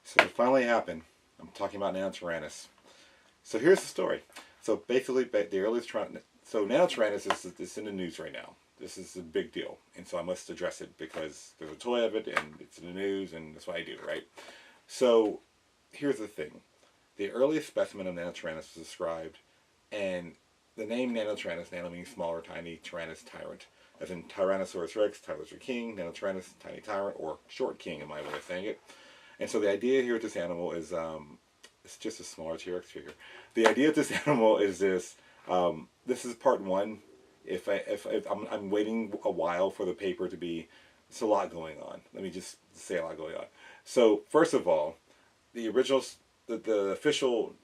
So it finally happened. I'm talking about Nanotyrannus. So here's the story. So basically, the earliest so Nanotyrannus is in the news right now. This is a big deal, and so I must address it because there's a toy of it, and it's in the news, and that's what I do, right? So here's the thing: the earliest specimen of Nanotyrannus was described, and the name Nanotyrannus, nano means smaller, tiny, Tyrannus, tyrant, as in Tyrannosaurus Rex, Tyrannosaurus King, Nanotyrannus, tiny tyrant, or short king, in my way of saying it. And so the idea here with this animal is, it's just a smaller T-Rex figure. The idea of this animal is this. This is part one. If I'm waiting a while for the paper to be, it's a lot going on. Let me just say a lot going on. So first of all, the original, the official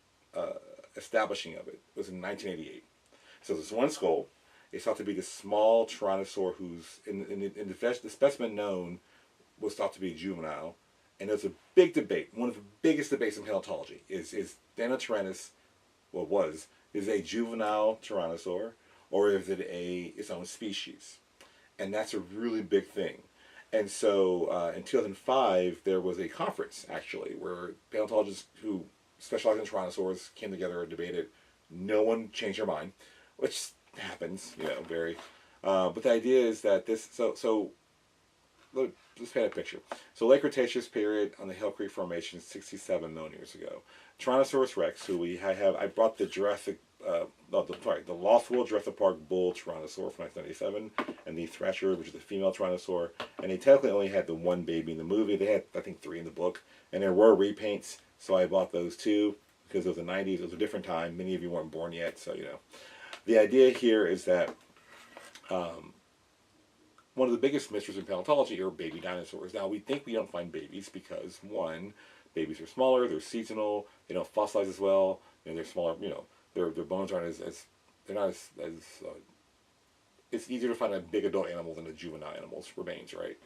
establishing of it was in 1988. So there's one skull. It's thought to be the small Tyrannosaur who's in the specimen known was thought to be juvenile. And there's a big debate. One of the biggest debates in paleontology is Nanotyrannus, well, is a juvenile tyrannosaur, or is it its own species? And that's a really big thing. And so in 2005, there was a conference, actually, where paleontologists who specialize in tyrannosaurs came together and debated. No one changed their mind, which happens, very. But the idea is that let's paint a picture. So late Cretaceous period on the Hill Creek Formation 67 million years ago. Tyrannosaurus Rex, who I brought the the Lost World Jurassic Park bull Tyrannosaur from 1997, and the Thrasher, which is the female Tyrannosaur, and they technically only had the one baby in the movie. They had, I think, 3 in the book, and there were repaints, so I bought those too, because it was the 90s, it was a different time, many of you weren't born yet, so The idea here is that one of the biggest mysteries in paleontology are baby dinosaurs. Now, we think we don't find babies because, one, babies are smaller, they're seasonal, they don't fossilize as well, and they're smaller, their bones aren't they're not as it's easier to find a big adult animal than a juvenile animal's remains, right?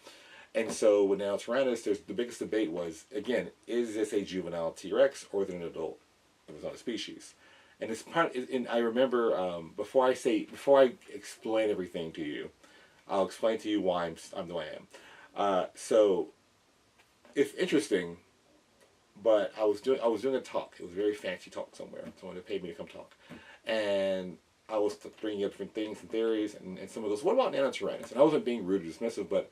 And so with Nanotyrannus, the biggest debate was, again, is this a juvenile T-Rex or is it an adult of its own species? And and I remember, before I explain everything to you, I'll explain to you why I'm the way I am. So it's interesting, but I was doing a talk. It was a very fancy talk somewhere. Someone had paid me to come talk, and I was bringing up different things and theories, and someone goes, "What about Nanotyrannus?" And I wasn't being rude or dismissive, but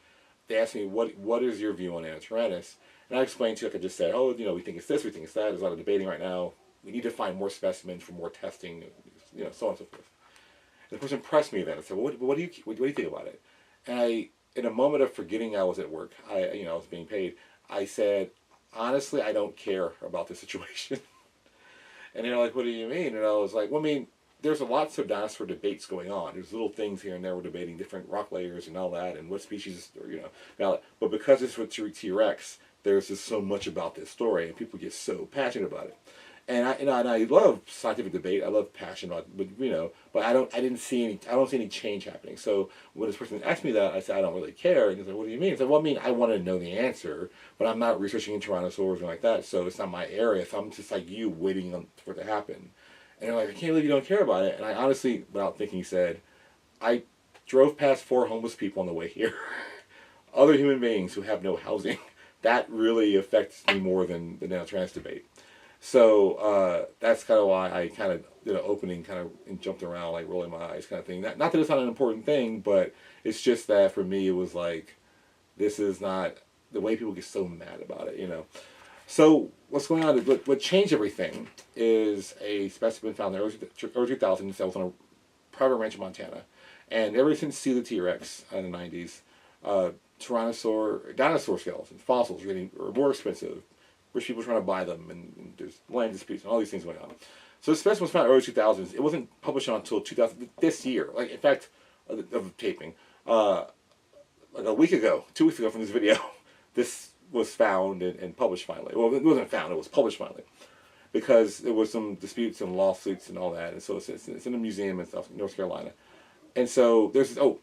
they asked me, "What is your view on Nanotyrannus?" And I explained to you, like I just said, "Oh, we think it's this, we think it's that. There's a lot of debating right now. We need to find more specimens for more testing, so on and so forth." And the person pressed me then and said, "Well, what do you think about it?" And in a moment of forgetting I was at work, I was being paid, I said, "Honestly, I don't care about the situation." And they're like, "What do you mean?" And I was like, "Well, I mean, there's lots of dinosaur debates going on. There's little things here and there. We're debating different rock layers and all that, and what species, now, but because it's with T-Rex, there's just so much about this story, and people get so passionate about it. And I love scientific debate. I love passion about, but I don't see any change happening. So when this person asked me that, I said I don't really care. And he's like, "What do you mean?" I said, "Well, I mean, I want to know the answer, but I'm not researching in tyrannosaurs or like that, so it's not my area. So I'm just like you, waiting for it to happen." And they're like, "I can't believe you don't care about it." And I honestly, without thinking, said, "I drove past 4 homeless people on the way here, other human beings who have no housing. That really affects me more than the Nanotyrannus debate." So that's kind of why I kind of did an opening, kind of and jumped around, like rolling my eyes, kind of thing. Not that it's not an important thing, but it's just that for me it was like, this is not the way people get so mad about it, So what's going on? What changed everything is a specimen found in the early 2000s that was on a private ranch in Montana, and ever since Cedar T-Rex in the 90s, dinosaur skeletons, fossils, are more expensive. Rich people trying to buy them, and there's land disputes and all these things going on. So the specimen was found in the early 2000s. It wasn't published until 2000, this year. Like, in fact, of taping, like a week ago, 2 weeks ago from this video, this was found and published finally. Well, it wasn't found, it was published finally. Because there was some disputes and lawsuits and all that, and so it's in a museum and stuff in North Carolina. And so there's, what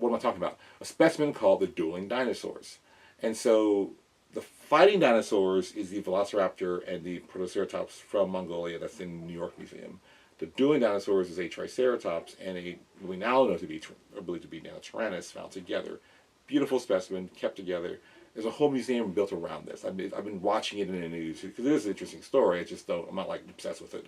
am I talking about? A specimen called the dueling dinosaurs. And so the fighting dinosaurs is the Velociraptor and the Protoceratops from Mongolia. That's in the New York Museum. The dueling dinosaurs is a Triceratops and we now know to be believed to be Nanotyrannus found together. Beautiful specimen, kept together. there's a whole museum built around this. I've been watching it in the news because it is an interesting story. I just don't. I'm not like obsessed with it.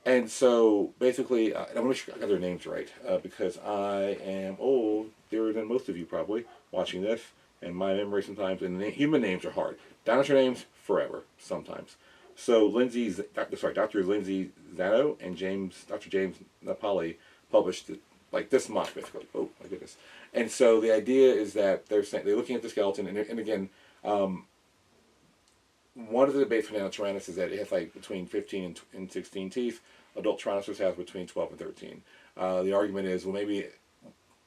And so basically, and I want to make sure I got their names right because I am older than most of you probably watching this, and my memory sometimes and human names are hard. Dinosaur names forever sometimes. So Dr. Lindsay Zano and Dr. James Napoli published it like this month basically. Oh my goodness! And so the idea is that they're looking at the skeleton, and again. One of the debates for Nanotyrannus is that it has like between 15 and 16 teeth. Adult Tyrannosaurs have between 12 and 13. The argument is, well, maybe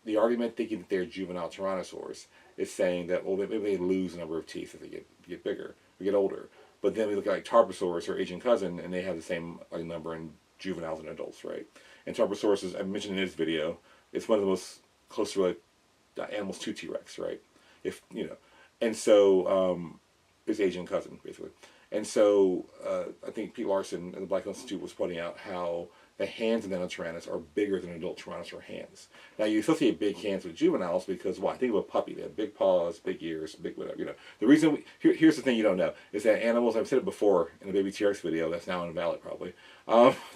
the argument thinking that they're juvenile tyrannosaurs is saying that, well, maybe they lose a number of teeth as they get bigger or get older. But then we look at like Tarbosaurus or Asian cousin, and they have the same number in juveniles and adults, right? And Tarbosaurus, as I mentioned in this video, it's one of the most close related animals to T-Rex, right? If you know, and so. His Asian cousin, basically. And so I think Pete Larson at the Black Institute was pointing out how the hands of Nanotyrannus are bigger than adult Tyrannosaur hands. Now you associate big hands with juveniles because why? Think of a puppy. They have big paws, big ears, big whatever. You know, the reason here's the thing you don't know is that animals. I've said it before in a baby T-Rex video that's now invalid probably.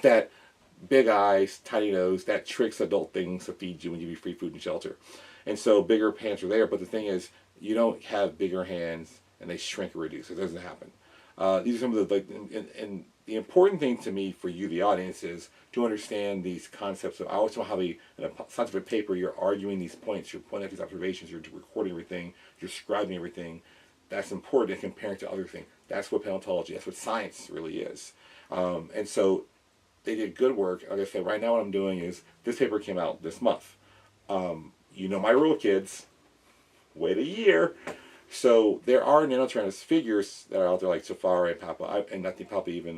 That big eyes, tiny nose, that tricks adult things to feed you when you give you free food and shelter. And so bigger hands are there. But the thing is, you don't have bigger hands and they shrink or reduce. It doesn't happen. These are some of the and the important thing to me for you, the audience, is to understand these concepts. I always know how in a scientific paper you're arguing these points, you're pointing out these observations, you're recording everything, you're describing everything. That's important in comparing to other things. That's what paleontology, that's what science really is. And so they did good work. Like I said, right now what I'm doing is this paper came out this month. You know my rule, kids. Wait a year. So there are Nanotyrannus figures that are out there like Safari and Papa, and I think probably even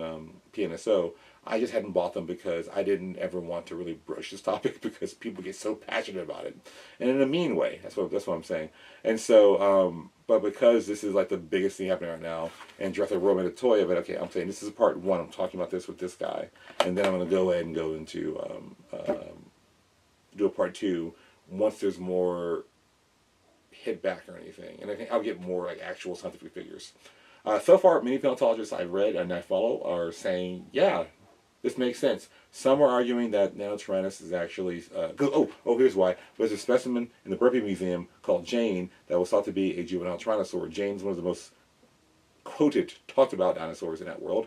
PNSO. I just hadn't bought them because I didn't ever want to really broach this topic because people get so passionate about it, and in a mean way. That's what I'm saying. And so, but because this is like the biggest thing happening right now, and Jurassic World made a toy of it. Okay, I'm saying this is part one. I'm talking about this with this guy, and then I'm going to go ahead and go into do a part two once there's more hit back or anything, and I think I'll get more like actual scientific figures. So far, many paleontologists I've read and I follow are saying, yeah, this makes sense. Some are arguing that Nanotyrannus is actually here's why. There's a specimen in the Burpee Museum called Jane that was thought to be a juvenile tyrannosaur. Jane's one of the most quoted, talked about dinosaurs in that world,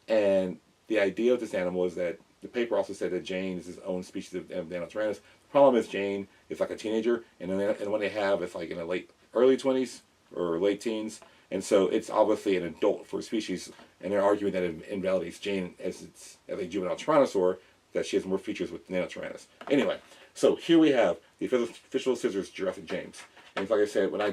and the idea of this animal is that the paper also said that Jane is his own species of Nanotyrannus. The problem is Jane is like a teenager, and when they have, it's like in the early 20s or late teens, and so it's obviously an adult for a species, and they're arguing that it invalidates Jane as a juvenile tyrannosaur, that she has more features with Nanotyrannus. Anyway, so here we have the official scissors Jurassic James, and like I said, when I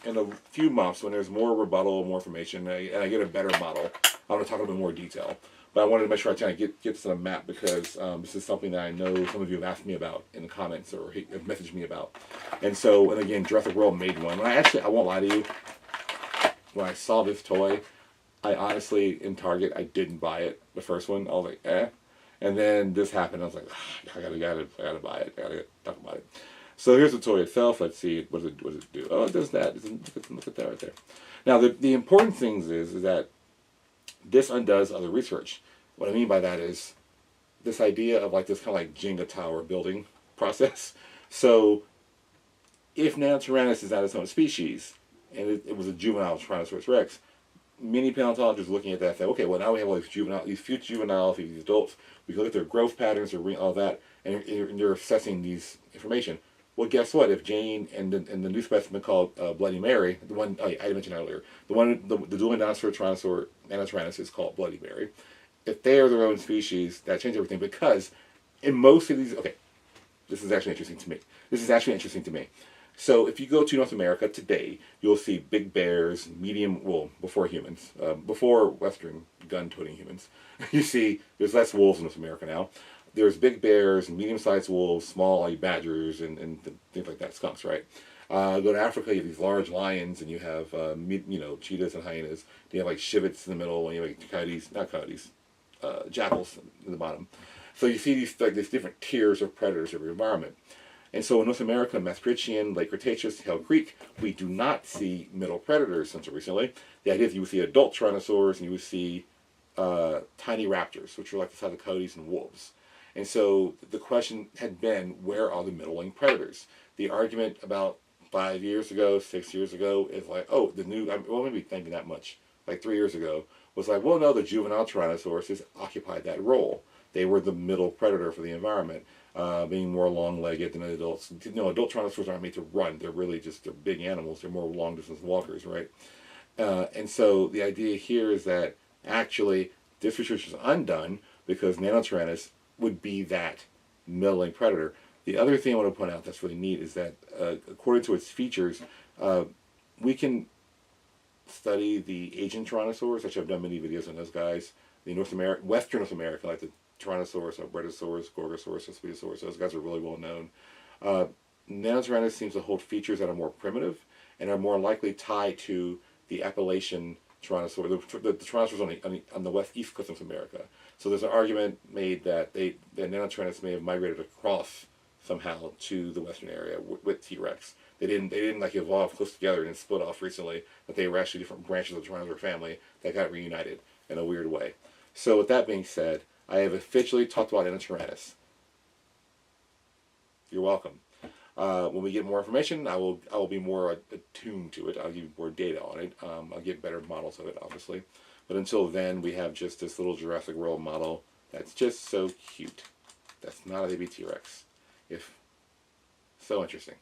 in a few months when there's more rebuttal, more information, and I get a better model, I'm going to talk a little bit more detail. But I wanted to make sure I try to get this on a map because this is something that I know some of you have asked me about in the comments or have messaged me about. And so, and again, Jurassic World made one. I won't lie to you, when I saw this toy, I honestly, in Target, I didn't buy it, the first one. I was like, eh. And then this happened. I was like, I gotta buy it. I gotta talk about it. So here's the toy itself. Let's see, what does it do? Oh, it does that. Look at that right there. Now, the important things is that this undoes other research. What I mean by that is this idea of like this kind of like Jenga tower building process. So if Nanotyrannus is not its own species, and it was a juvenile Tyrannosaurus rex, many paleontologists looking at that and say, okay, well now we have all these future juveniles, these adults, we can look at their growth patterns or all that, and you're assessing these information. Well, guess what? If Jane and the new specimen called Bloody Mary, the one I mentioned earlier, the dual dinosaur Tyrannosaur Nanotyrannus is called Bloody Mary. If they are their own species, that changes everything because in most of these, okay, this is actually interesting to me. So if you go to North America today, you'll see big bears, before humans, before Western gun-toting humans. You see, there's less wolves in North America now. There's big bears, medium-sized wolves, small badgers, and things like that, skunks, right? Go to Africa, you have these large lions, and you have cheetahs and hyenas. You have like civets in the middle, and you have jackals in the bottom. So you see these different tiers of predators of your environment. And so in North America, Maastrichtian, Late Cretaceous, Hell Creek, we do not see middle predators until recently. The idea is you would see adult tyrannosaurs and you would see tiny raptors, which are like the size of coyotes and wolves. And so the question had been, where are the middling predators? The argument about 5 years ago, 6 years ago, is like, oh, the new, well, maybe that much, like 3 years ago, was like, well, no, the juvenile Tyrannosaurus occupied that role. They were the middle predator for the environment, being more long-legged than adults. Adult Tyrannosaurs aren't made to run. They're really they're big animals. They're more long-distance walkers, right? And so the idea here is that actually this research is undone because Nanotyrannus would be that middling predator. The other thing I want to point out that's really neat is that according to its features, we can study the Asian tyrannosaurs, which I've done many videos on those guys. The Western North America, like the Tyrannosaurus, Brachiosaurus, Gorgosaurus, Spinosaurus, those guys are really well known. Nanotyrannus seems to hold features that are more primitive and are more likely tied to the Appalachian Tyrannosaur, the Tyrannosaurs on the east coast of America. So there's an argument made that Nanotyrannus may have migrated across somehow to the western area with T-Rex. They didn't like evolve close together and split off recently, but they were actually different branches of the Tyrannosaur family that got reunited in a weird way. So with that being said, I have officially talked about Nanotyrannus. You're welcome. When we get more information, I will be more attuned to it. I'll give you more data on it. I'll get better models of it, obviously. But until then, we have just this little Jurassic World model that's just so cute. That's not a baby T-Rex. So interesting.